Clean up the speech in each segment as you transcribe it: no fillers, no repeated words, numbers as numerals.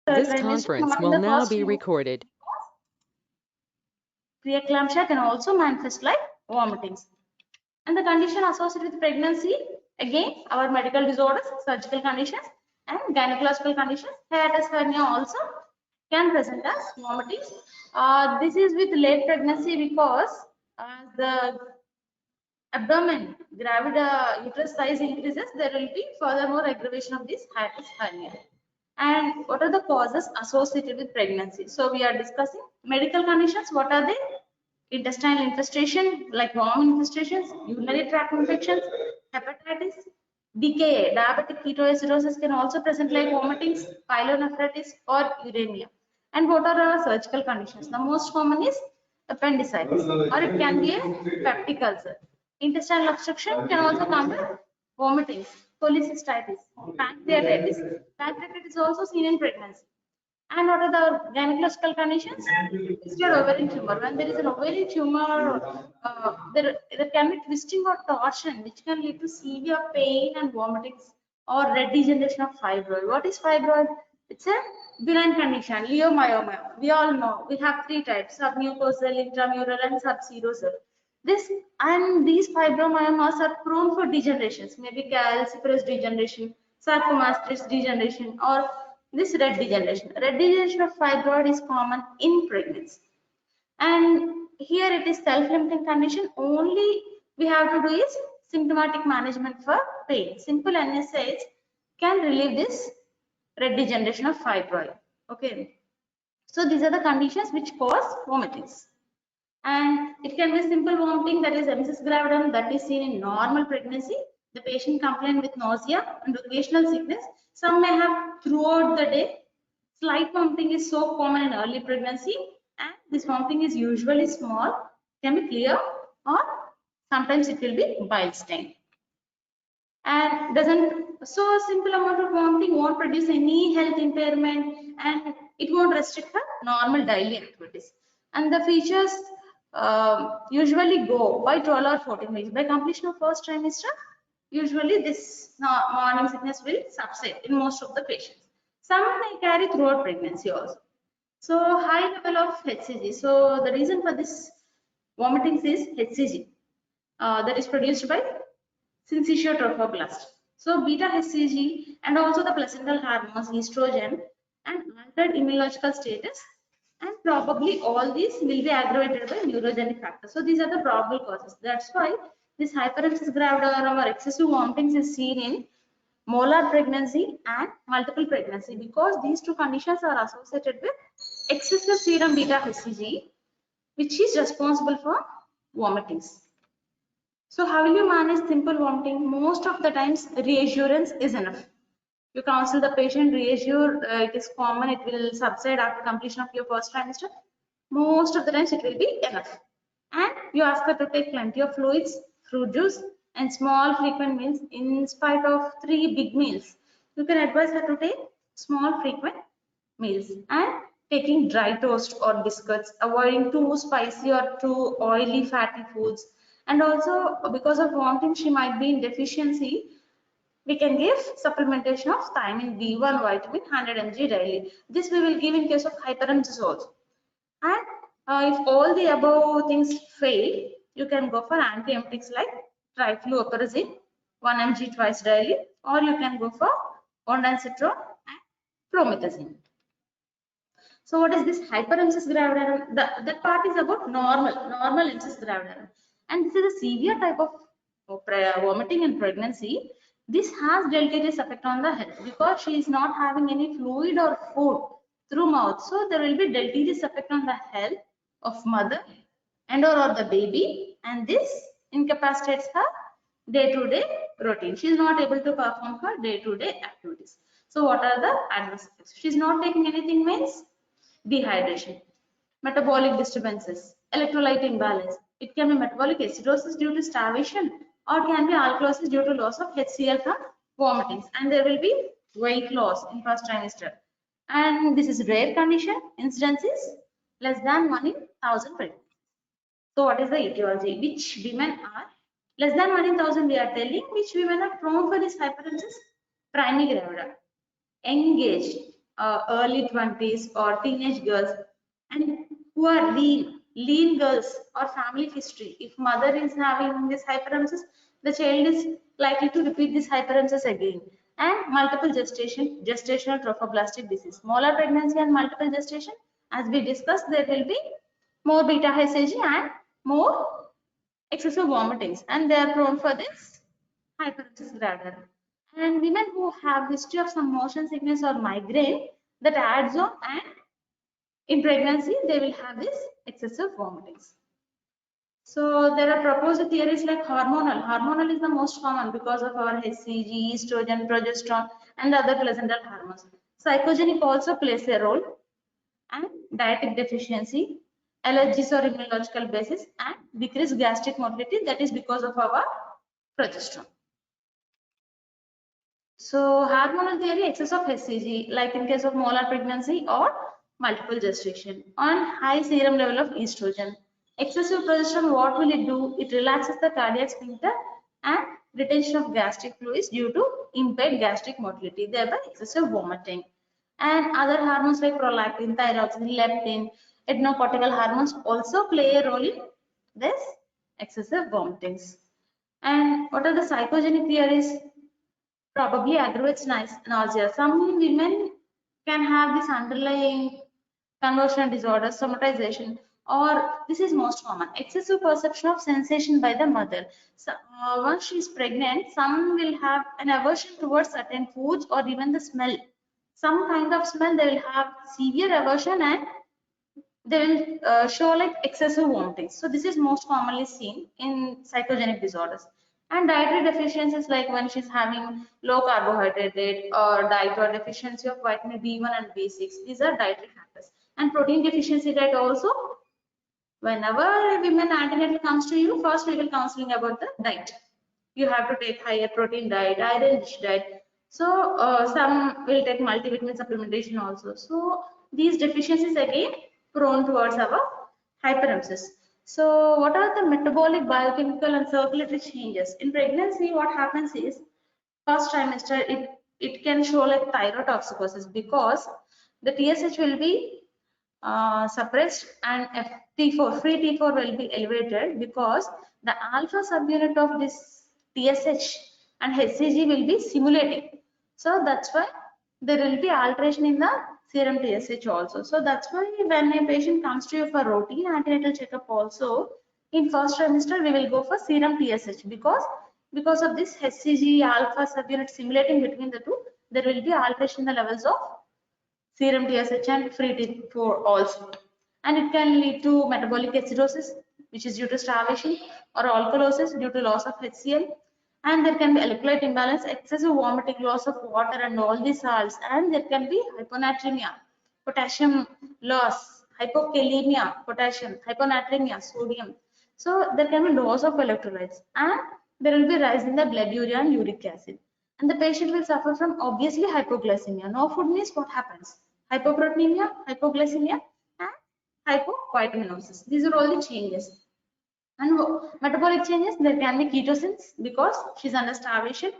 This conference will now be recorded. Preeclampsia can also manifest like vomitings. And the condition associated with pregnancy, again, our medical disorders, surgical conditions, and gynecological conditions. Hiatus hernia also can present as vomitings. This is with late pregnancy because the abdomen, gravid uterus size increases, there will be furthermore aggravation of this hiatus hernia. And what are the causes associated with pregnancy? So we are discussing medical conditions. What are they? Intestinal infestation like worm infestations, urinary tract infections, hepatitis, DKA, diabetic ketoacidosis can also present like vomitings, pyelonephritis or uremia. And what are our surgical conditions? The most common is appendicitis or it can be a peptic ulcer. Intestinal obstruction can also come with vomitings, cholecystitis, pancreatitis. Pancreatitis is also seen in pregnancy. And what are the gynecological conditions? Twisted ovarian tumor. When there is an ovarian tumor, there can be twisting or torsion, which can lead to severe pain and vomitings or red degeneration of fibroid. What is fibroid? It's a benign condition, leiomyoma. We all know we have three types: submucosal, intramural, and subserosal. These fibromyomas are prone for degenerations, maybe calciferous degeneration, sarcomastosis degeneration, or this red degeneration. Red degeneration of fibroid is common in pregnancy. And here it is self-limiting condition. Only we have to do is symptomatic management for pain. Simple NSAIDs can relieve this red degeneration of fibroid. Okay. So these are the conditions which cause vomitings. And it can be simple vomiting, that is emesis gravidum, that is seen in normal pregnancy. The patient complains with nausea and occasional sickness. Some may have throughout the day. Slight vomiting is so common in early pregnancy, and this vomiting is usually small, can be clear, or sometimes it will be bile stain. And so a simple amount of vomiting won't produce any health impairment, and it won't restrict her normal daily activities. And the features usually go by 12 or 14 weeks. By completion of first trimester, usually this morning sickness will subside in most of the patients. Some may carry throughout pregnancy also. So high level of HCG. So the reason for this vomitings is HCG that is produced by syncytial trophoblast. So beta HCG and also the placental hormones, estrogen, and altered immunological status, and probably all these will be aggravated by neurogenic factors. So these are the probable causes. That's why this hyperemesis gravidarum or excessive vomitings is seen in molar pregnancy and multiple pregnancy, because these two conditions are associated with excessive serum beta HCG, which is responsible for vomitings. So how will you manage simple vomiting? Most of the times reassurance is enough. You counsel the patient, reassure, it is common, it will subside after completion of your first trimester. Most of the times it will be enough. And you ask her to take plenty of fluids, fruit juice, and small frequent meals. In spite of 3 big meals, you can advise her to take small frequent meals and taking dry toast or biscuits, avoiding too spicy or too oily fatty foods. And also because of vomiting, she might be in deficiency, we can give supplementation of thiamine B1 vitamin 100 mg daily. This we will give in case of hyperemesis also. And if all the above things fail, you can go for antiemetics like trifluoperazine 1 mg twice daily, or you can go for ondansetron and promethazine. So what is this hyperemesis gravidarum? That part is about normal emesis gravidarum, and this is a severe type of vomiting in pregnancy. This has deleterious effect on the health because she is not having any fluid or food through mouth. So there will be deleterious effect on the health of mother and or the baby, and this incapacitates her day-to-day routine. She is not able to perform her day-to-day activities. So what are the adverse effects? She is not taking anything means dehydration, metabolic disturbances, electrolyte imbalance. It can be metabolic acidosis due to starvation, or can be alkalosis due to loss of HCl from vomitings, and there will be weight loss in first trimester. And this is rare condition. Incidence is less than 1 in 1000 pregnancies. So what is the etiology? Which women are less than 1 in 1000? We are telling which women are prone for this hyperemesis primigravida. Engaged, early 20s or teenage girls, and who are lean girls or family history. If mother is having this hyperemesis, the child is likely to repeat this hyperemesis again. And multiple gestational trophoblastic disease, molar pregnancy and multiple gestation. As we discussed, there will be more beta hCG and more excessive vomitings, and they are prone for this hyperemesis gravidarum. And women who have history of some motion sickness or migraine, that adds on, and in pregnancy they will have this excessive vomitings. So there are proposed theories like hormonal. Hormonal is the most common because of our hCG, estrogen, progesterone, and other placental hormones. Psychogenic also plays a role, and dietic deficiency, allergies or immunological basis, and decreased gastric motility, that is because of our progesterone. So hormonal theory, excess of hCG, like in case of molar pregnancy or multiple gestation, on high serum level of estrogen. Excessive progesterone, what will it do? It relaxes the cardiac sphincter and retention of gastric fluids due to impaired gastric motility, thereby excessive vomiting. And other hormones like prolactin, thyroxine, leptin, adrenocortical hormones also play a role in this excessive vomitings. And what are the psychogenic theories? Probably aggravates nausea. Some women can have this underlying conversion disorder, somatization, or this is most common, excessive perception of sensation by the mother. So, once she is pregnant, some will have an aversion towards certain foods or even the smell. Some kind of smell they will have severe aversion, and they will show like excessive vomiting. So this is most commonly seen in psychogenic disorders. And dietary deficiencies, like when she's having low carbohydrate diet or diet or deficiency of vitamin B1 and B6, these are dietary factors. And protein deficiency diet also, whenever women antenatal comes to you, first we will counseling about the diet. You have to take higher protein diet, iron rich diet. So some will take multivitamin supplementation also. So these deficiencies again prone towards our hyperemesis. So what are the metabolic, biochemical and circulatory changes? In pregnancy, what happens is first trimester it can show like thyrotoxicosis because the TSH will be suppressed and T4, free T4 will be elevated because the alpha subunit of this TSH and hCG will be simulating. So that's why there will be alteration in the serum TSH also. So that's why when a patient comes to you for routine antenatal checkup also, in first trimester we will go for serum TSH because of this hCG alpha subunit simulating between the two, there will be alteration in the levels of serum TSH and free T4 also. And it can lead to metabolic acidosis, which is due to starvation, or alkalosis due to loss of HCl. And there can be electrolyte imbalance, excessive vomiting, loss of water and all the salts. And there can be hyponatremia, potassium loss, hypokalemia, potassium, hyponatremia, sodium. So there can be loss of electrolytes, and there will be rise in the blood urea and uric acid. And the patient will suffer from obviously hypoglycemia. No food means what happens? Hypoproteinemia, hypoglycemia, and hypovitaminosis. These are all the changes. And metabolic changes, there can be ketosins because she's under starvation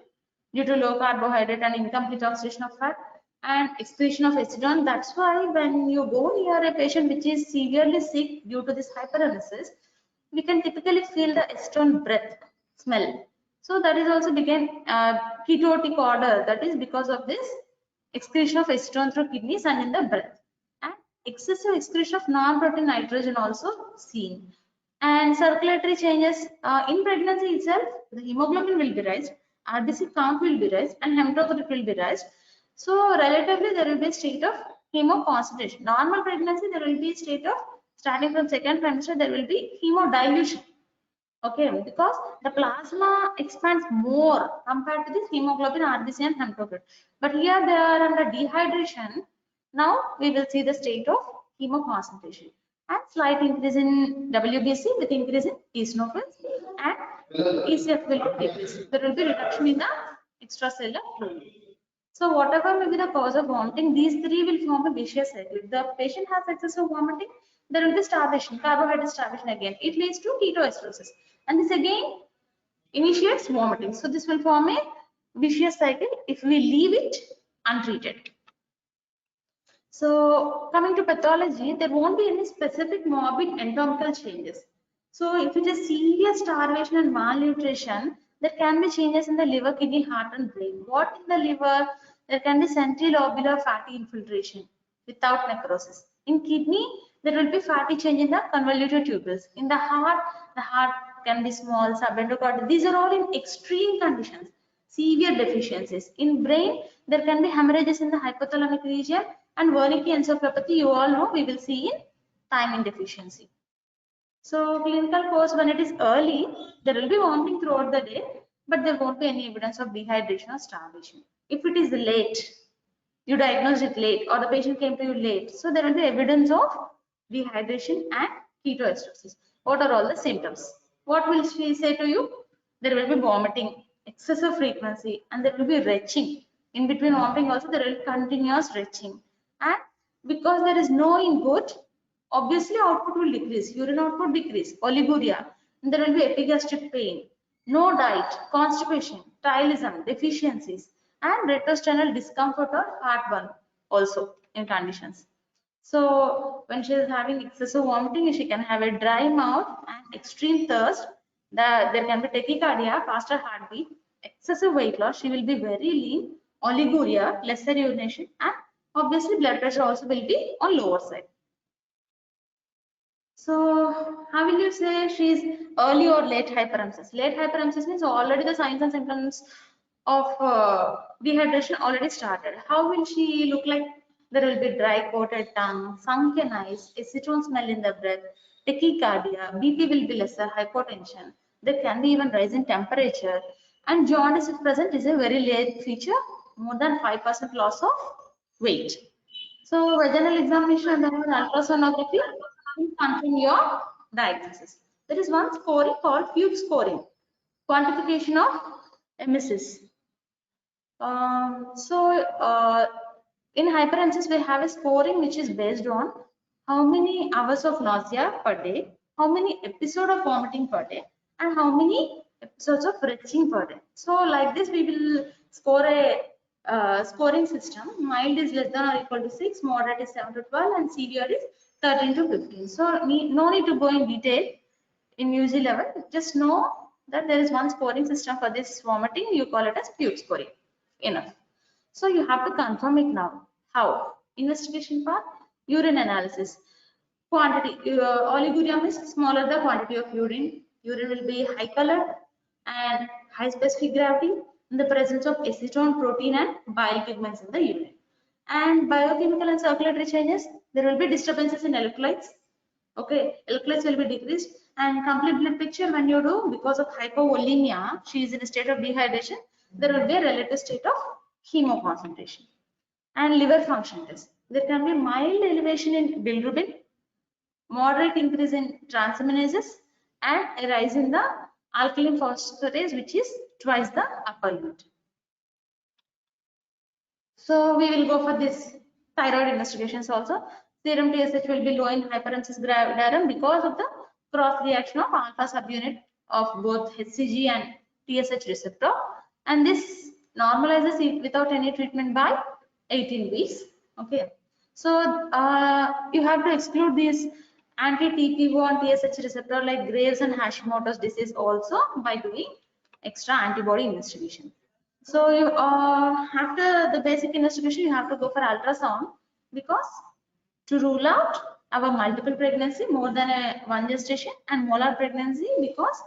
due to low carbohydrate and incomplete oxidation of fat, and excretion of acetone. That's why when you go near a patient which is severely sick due to this hyperemesis, we can typically feel the acetone breath smell. So that is also became ketotic order. That is because of this excretion of acetone through kidneys and in the breath. And excessive excretion of non-protein nitrogen also seen. And circulatory changes in pregnancy itself, the hemoglobin will be raised, RBC count will be raised, and hematocrit will be raised. So relatively there will be a state of hemoconcentration. Normal pregnancy there will be a state of, starting from second trimester there will be hemodilution. Okay, because the plasma expands more compared to this hemoglobin, RBC and hematocrit. But here they are under dehydration. Now we will see the state of hemoconcentration and slight increase in WBC with increase in eosinophils, and ECF will decrease. There will be reduction in the extracellular fluid. So whatever may be the cause of vomiting, these three will form a vicious cycle. If the patient has excessive vomiting, there will be starvation, carbohydrate starvation again. It leads to ketoacidosis, and this again initiates vomiting. So this will form a vicious cycle if we leave it untreated. So coming to pathology, there won't be any specific morbid anatomical changes. So if it is serious starvation and malnutrition, there can be changes in the liver, kidney, heart and brain. What in the liver? There can be centrilobular fatty infiltration without necrosis. In kidney, there will be fatty change in the convoluted tubules. In the heart can be small, subendocardial. These are all in extreme conditions, severe deficiencies. In brain, there can be hemorrhages in the hypothalamic region and Wernicke encephalopathy, you all know, we will see in thiamine deficiency. So clinical course, when it is early, there will be vomiting throughout the day, but there won't be any evidence of dehydration or starvation. If it is late, you diagnosed it late or the patient came to you late, so there will be evidence of dehydration and ketoacidosis. What are all the symptoms? What will she say to you? There will be vomiting, excessive frequency, and there will be retching. In between vomiting also there will be continuous retching. And because there is no input, obviously output will decrease, urine output decrease, oliguria, and there will be epigastric pain, no diet, constipation, thylism, deficiencies, and retrosternal discomfort or heartburn also in conditions. So when she is having excessive vomiting, she can have a dry mouth and extreme thirst. There can be tachycardia, faster heartbeat, excessive weight loss. She will be very lean, oliguria, lesser urination, and obviously blood pressure also will be on lower side. So how will you say she is early or late hyperemesis? Late hyperemesis means already the signs and symptoms of dehydration already started. How will she look like? There will be dry coated tongue, sunken eyes, acetone smell in the breath, tachycardia, BP will be lesser, hypotension. There can be even rise in temperature. And jaundice if present is a very late feature, more than 5% loss of weight. So vaginal examination and then ultrasonography will confirm your diagnosis. There is one scoring called Fuchs scoring, quantification of emesis. In hyperemesis, we have a scoring which is based on how many hours of nausea per day, how many episodes of vomiting per day, and how many episodes of retching per day. So like this, we will score a scoring system. Mild is less than or equal to 6, moderate is 7 to 12, and severe is 13 to 15. So no need to go in detail in UG level. Just know that there is one scoring system for this vomiting. You call it as Fuchs scoring. Enough. So you have to confirm it now. How? Investigation part, urine analysis. Quantity, oliguria means smaller the quantity of urine. Urine will be high colored and high specific gravity in the presence of acetone, protein and bile pigments in the urine. And biochemical and circulatory changes, there will be disturbances in electrolytes. Okay, electrolytes will be decreased and complete blood picture when you do because of hypovolemia, she is in a state of dehydration, there will be a relative state of hemoconcentration. And liver function test. There can be mild elevation in bilirubin, moderate increase in transaminases, and a rise in the alkaline phosphatase, which is twice the upper limit. So we will go for this thyroid investigations also. Serum TSH will be low in hyperemesis gravidarum because of the cross reaction of alpha subunit of both HCG and TSH receptor, and this normalizes it without any treatment by 18 weeks. Okay, so you have to exclude these anti-TPO and TSH receptor like Graves and Hashimoto's disease also by doing extra antibody investigation. So you after the basic investigation, you have to go for ultrasound because to rule out our multiple pregnancy, more than one gestation, and molar pregnancy because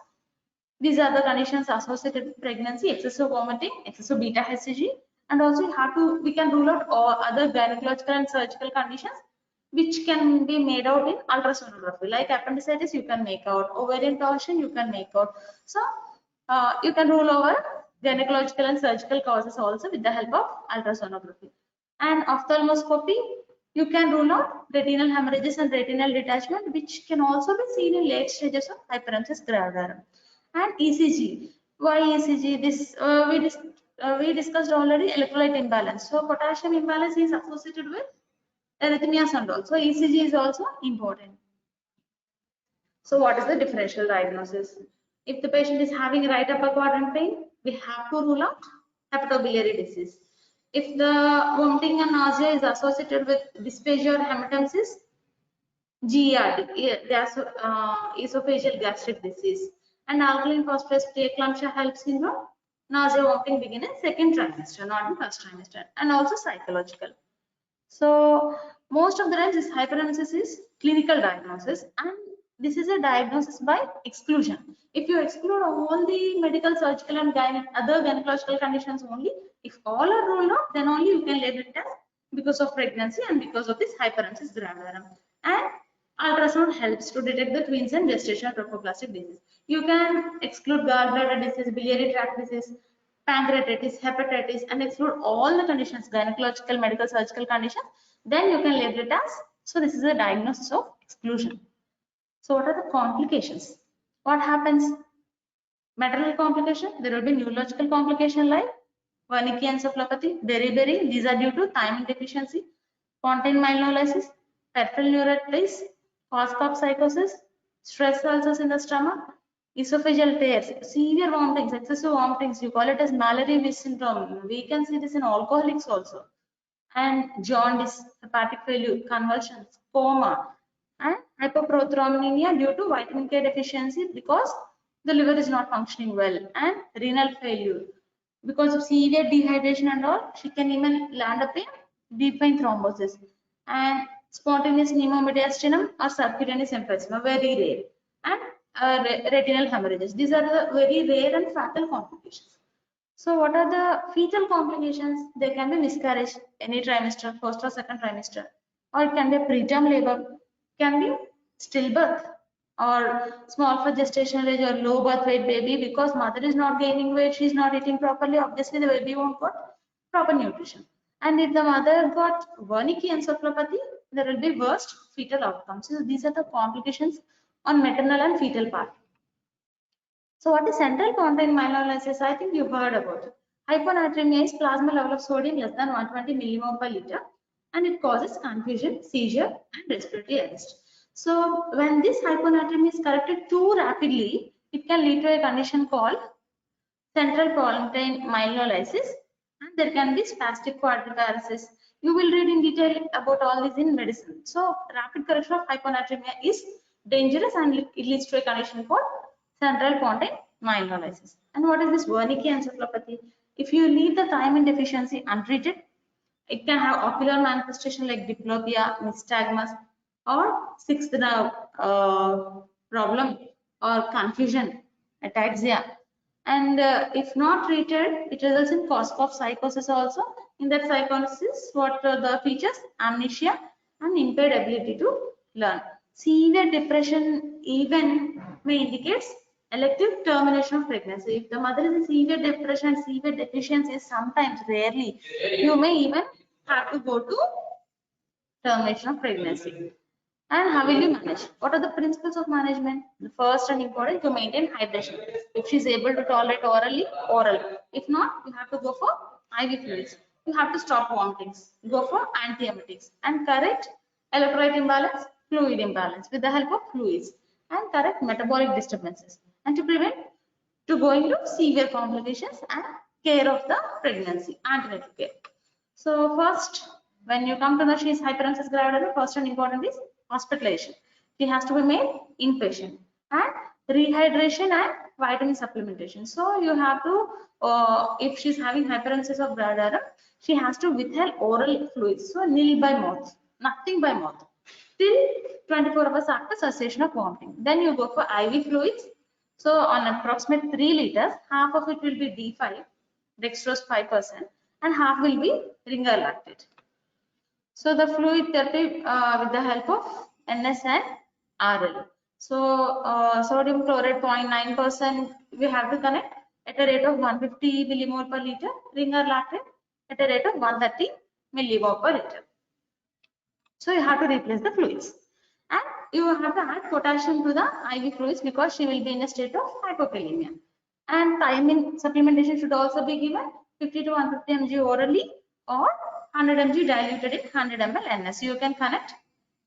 these are the conditions associated with pregnancy, excessive vomiting, excessive beta HCG, and also you have to we can rule out all other gynecological and surgical conditions which can be made out in ultrasonography. Like appendicitis, you can make out, ovarian torsion, you can make out. So you can rule over gynecological and surgical causes also with the help of ultrasonography. And ophthalmoscopy, you can rule out retinal hemorrhages and retinal detachment, which can also be seen in late stages of hyperemesis gravidarum. And ECG. Why ECG? This we discussed already electrolyte imbalance. So potassium imbalance is associated with arrhythmias and all. So ECG is also important. So what is the differential diagnosis? If the patient is having right upper quadrant pain, we have to rule out hepatobiliary disease. If the vomiting and nausea is associated with dysphagia or hematemesis, GERD, esophageal gastric disease, and alkaline phosphatase preeclampsia helps in the nausea vomiting begin in second trimester, not in first trimester, and also psychological. So most of the times this hyperemesis is clinical diagnosis, and this is a diagnosis by exclusion. If you exclude all the medical, surgical, and other gynecological conditions only, if all are ruled out, then only you can label it as because of pregnancy and because of this hyperemesis gravidarum. And ultrasound helps to detect the twins and gestational trophoblastic disease. You can exclude gallbladder disease, biliary tract disease, pancreatitis, hepatitis, and exclude all the conditions, gynecological, medical, surgical conditions. Then you can label it as, so this is a diagnosis of exclusion. So what are the complications? What happens? Maternal complication, there will be neurological complication like Wernicke encephalopathy, beriberi. These are due to thiamine deficiency, pontine myelolysis, peripheral neuritis, Korsakoff psychosis, stress ulcers in the stomach, esophageal tears, severe vomitings, excessive vomitings. You call it as Mallory-Weiss syndrome. We can see this in alcoholics also. And jaundice, hepatic failure, convulsions, coma, and hypoproteinemia due to vitamin K deficiency because the liver is not functioning well, and renal failure because of severe dehydration and all. She can even land up in deep vein thrombosis, and spontaneous pneumomediastinum or subcutaneous emphysema, very rare, and retinal hemorrhages. These are the very rare and fatal complications. So what are the fetal complications? They can be miscarriage, any trimester, first or second trimester, or it can be preterm labor, can be stillbirth, or small for gestational age or low birth weight baby because mother is not gaining weight, she is not eating properly, obviously the baby won't get proper nutrition. And if the mother got Wernicke encephalopathy, there will be worst fetal outcomes. So these are the complications on maternal and fetal part. So what is central pontine myelolysis? I think you heard about it. Hyponatremia is plasma level of sodium less than 120 millimole per liter, and it causes confusion, seizure, and respiratory arrest. So when this hyponatremia is corrected too rapidly, it can lead to a condition called central pontine myelolysis, and there can be spastic quadriparesis. You will read in detail about all this in medicine. So rapid correction of hyponatremia is dangerous and it leads to a condition called central pontine myelolysis. And what is this Wernicke encephalopathy? If you leave the thiamine deficiency untreated, it can have ocular manifestation like diplopia, nystagmus, or sixth nerve problem or confusion, ataxia. And if not treated, it results in Korsakoff psychosis also. In that psychosis, what are the features? Amnesia and impaired ability to learn. Severe depression even may indicate elective termination of pregnancy. If the mother is in severe depression and severe deficiency, sometimes, rarely, you may even have to go to termination of pregnancy. And how will you manage? What are the principles of management? The first and important, to maintain hydration. If she is able to tolerate orally, oral. If not, you have to go for IV fluids. You have to stop vomitings. Go for antiemetics and correct electrolyte imbalance, fluid imbalance with the help of fluids, and correct metabolic disturbances, and to prevent to going to severe complications and care of the pregnancy, antenatal care. So first, when you come to know she is hyperemesis gravidarum, first and important is hospitalization. She has to be made inpatient, and rehydration and vitamin supplementation. So you have to, if she is having hyperemesis of gravidarum, she has to withhold oral fluids. So nil by mouth, nothing by mouth, till 24 hours after cessation of vomiting. Then you go for IV fluids. So on approximate 3 liters, half of it will be D5, dextrose 5%, and half will be ringer lactate. So the fluid therapy with the help of NS and RL. So sodium chloride 0.9% we have to connect at a rate of 150 millimole per liter, ringer lactate at a rate of 130 millimole per liter. So you have to replace the fluids, and you have to add potassium to the IV fluids because she will be in a state of hypokalemia. And thiamine supplementation should also be given 50 to 150 mg orally or 100 mg diluted in 100 ml NS. You can connect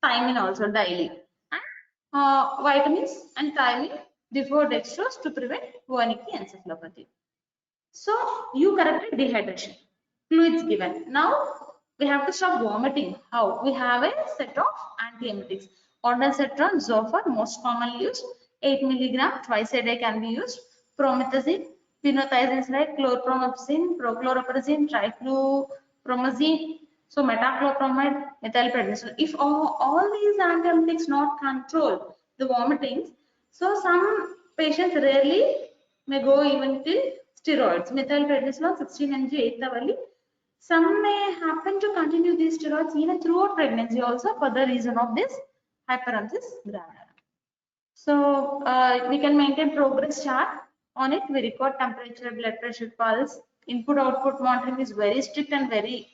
thiamine also daily, and vitamins and thiamine before dextrose to prevent Wernicke encephalopathy. So you corrected dehydration. fluids given. Now we have to stop vomiting. How? We have a set of antiemetics. Ondansetron, Zofar, most commonly used. 8 milligram twice a day can be used. Promethazine, phenothiazines like chlorpromazine, prochlorperazine, triflupromazine, so metoclopramide, methylprednisolone. If all these antiemetics not control the vomitings, so some patients rarely may go even till steroids. Methylprednisolone 16 mg 8th hourly. Some may happen to continue these steroids even throughout pregnancy also for the reason of this hyperemesis gravidarum. So we can maintain progress chart on it. We record temperature, blood pressure, pulse. Input output monitoring is very strict and very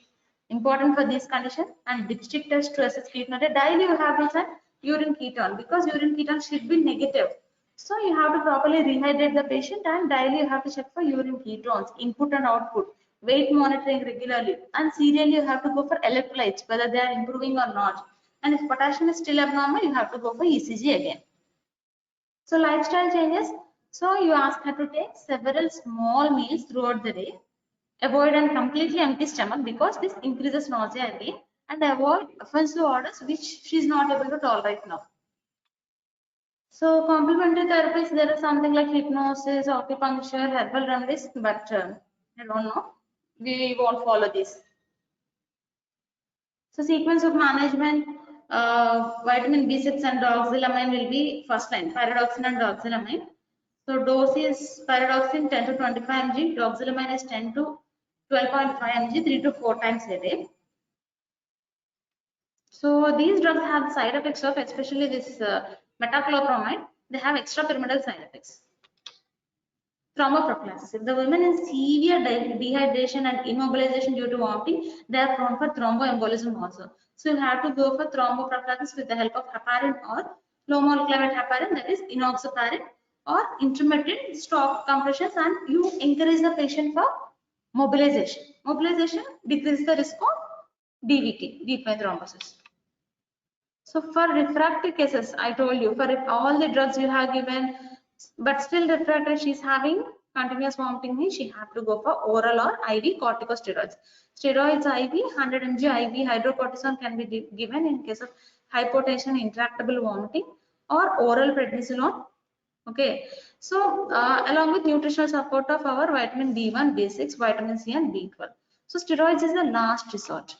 important for these conditions. And dipstick test to assess ketone. Daily you have to check urine ketone because urine ketone should be negative. So you have to properly rehydrate the patient and daily you have to check for urine ketones, input and output, weight monitoring regularly, and serially you have to go for electrolytes, whether they are improving or not. And if potassium is still abnormal, you have to go for ECG again. So lifestyle changes. So you ask her to take several small meals throughout the day. Avoid and completely empty stomach because this increases nausea again, and avoid offensive orders which she is not able to tolerate now. So complementary therapies, there is something like hypnosis, acupuncture, herbal remedies, but I don't know. We won't follow this. So sequence of management, vitamin B6 and doxylamine will be first line, pyridoxine and doxylamine. So dose is pyridoxine 10 to 25 mg, doxylamine is 10 to 12.5 mg, 3 to 4 times a day. So these drugs have side effects of, especially this metoclopramide, they have extrapyramidal side effects. Thromboprophylaxis. If the woman is severe dehydration and immobilization due to vomiting, they are prone for thromboembolism also. So you have to go for thromboprophylaxis with the help of heparin or low molecular weight heparin, that is enoxaparin, or intermittent stop compressions, and you encourage the patient for mobilization. Mobilization decreases the risk of DVT, deep vein thrombosis. So for refractory cases, I told you, for all the drugs you have given, but still refractory, she's having continuous vomiting, she have to go for oral or IV corticosteroids. Steroids IV, 100 mg IV hydrocortisone can be given in case of hypotension, intractable vomiting, or oral prednisolone. Okay, so along with nutritional support of our vitamin B1, B6, vitamin C, and B12. So steroids is the last resort.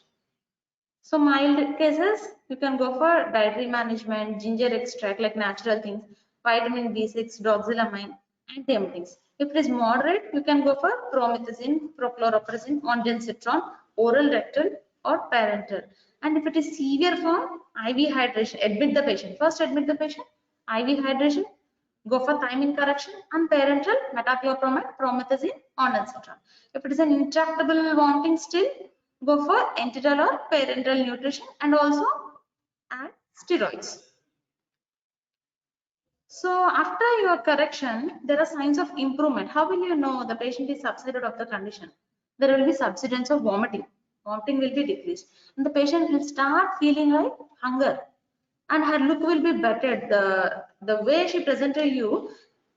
So mild cases, you can go for dietary management, ginger extract like natural things, vitamin B6, doxylamine, antiemetics. If it is moderate, you can go for promethazine, prochlorperazine, ondansetron, oral, rectal, or parenteral. And if it is severe form, IV hydration. Admit the patient. First admit the patient, IV hydration, go for thiamine correction, and parenteral, metoclopramide, promethazine, ondansetron. If it is an intractable vomiting still, go for enteral or parenteral nutrition, and also add steroids. So after your correction, there are signs of improvement. How will you know the patient is subsided of the condition? There will be subsidence of vomiting. Vomiting will be decreased, and the patient will start feeling like hunger, and her look will be better. The way she presented you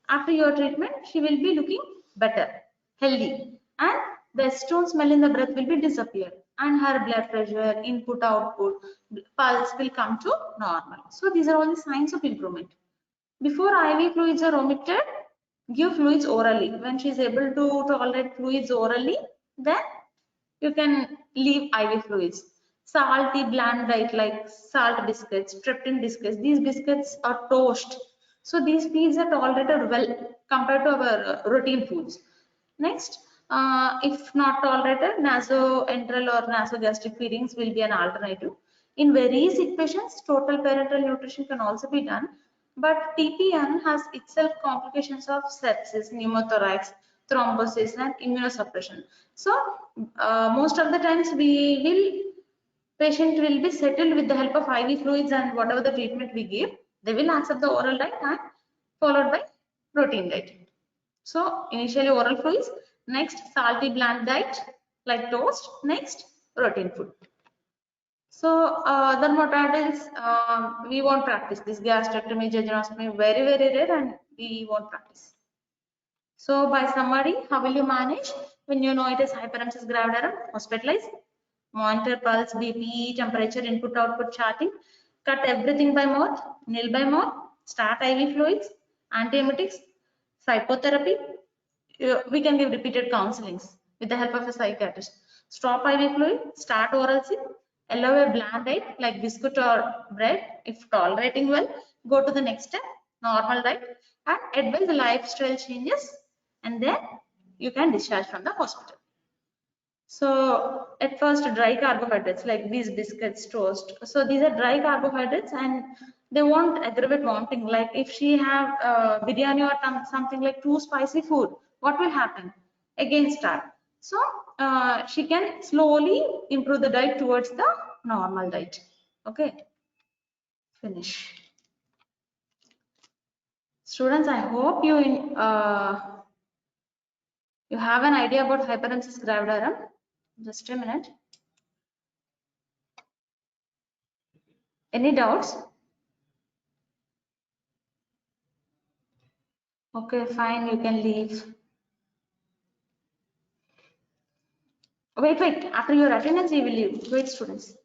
after your treatment, she will be looking better, healthy, and the stone smell in the breath will be disappeared, and her blood pressure, input, output, pulse will come to normal. So these are all the signs of improvement. Before IV fluids are omitted, give fluids orally. When she is able to tolerate fluids orally, then you can leave IV fluids. Salty, bland diet like salt biscuits, tryptin biscuits. These biscuits are toast. So these feeds are tolerated well compared to our routine foods. Next, if not tolerated, nasoenteral or nasogastric feedings will be an alternative. In very sick patients, total parenteral nutrition can also be done, but TPN has itself complications of sepsis, pneumothorax, thrombosis, and immunosuppression. So most of the times patient will be settled with the help of IV fluids and whatever the treatment we give. They will accept the oral diet and followed by protein diet. So initially oral fluids, next salty bland diet like toast, next protein food. So dermatitis, we won't practice this. Gastrectomy, jejunostomy, very rare, and we won't practice. So by summary, how will you manage when you know it is hyperemesis gravidarum? Hospitalize, monitor pulse, BP, temperature, input output charting, cut everything by mouth, nil by mouth, start IV fluids, antiemetics, psychotherapy. We can give repeated counselings with the help of a psychiatrist. Stop IV fluid, start oral SIP, allow a bland diet like biscuit or bread. If tolerating well, go to the next step, normal diet, and advise lifestyle changes, and then you can discharge from the hospital. So at first, dry carbohydrates like these biscuits, toast. So these are dry carbohydrates and they won't aggravate vomiting. Like if she have biryani or something like too spicy food, what will happen? Again start. So she can slowly improve the diet towards the normal diet. Okay, finish. Students, I hope you have an idea about hyperemesis gravidarum. Just a minute. Any doubts? Okay, fine, you can leave. Wait. After your attendance, you will leave. Wait, students.